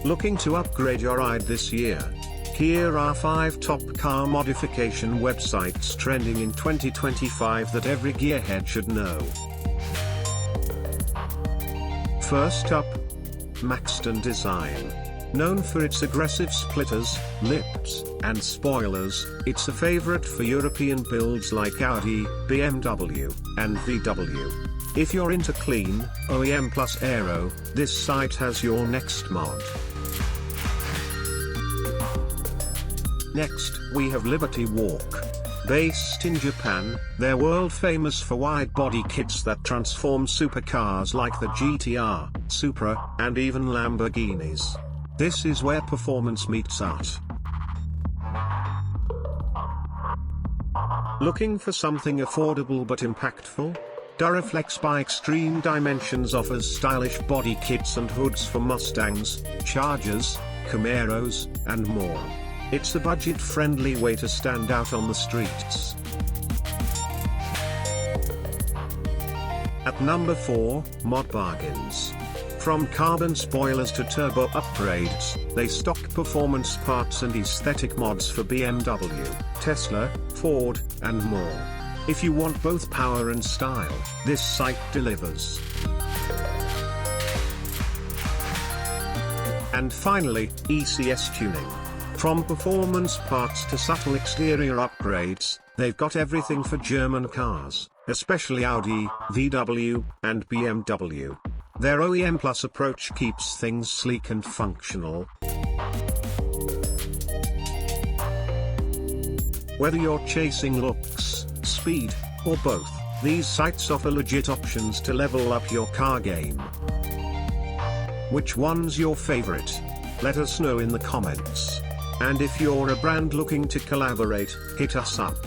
Looking to upgrade your ride this year? Here are 5 top car modification websites trending in 2025 that every gearhead should know. First up, Maxton Design. Known for its aggressive splitters, lips, and spoilers, it's a favorite for European builds like Audi, BMW, and VW. If you're into clean, OEM plus aero, this site has your next mod. Next, we have Liberty Walk. Based in Japan, they're world famous for wide-body kits that transform supercars like the GTR, Supra, and even Lamborghinis. This is where performance meets art. Looking for something affordable but impactful? Duraflex by Extreme Dimensions offers stylish body kits and hoods for Mustangs, Chargers, Camaros, and more. It's a budget-friendly way to stand out on the streets. At number 4, ModBargains. From carbon spoilers to turbo upgrades, they stock performance parts and aesthetic mods for BMW, Tesla, Ford, and more. If you want both power and style, this site delivers. And finally, ECS Tuning. From performance parts to subtle exterior upgrades, they've got everything for German cars, especially Audi, VW, and BMW. Their OEM Plus approach keeps things sleek and functional. Whether you're chasing looks, speed, or both, these sites offer legit options to level up your car game. Which one's your favorite? Let us know in the comments. And if you're a brand looking to collaborate, hit us up.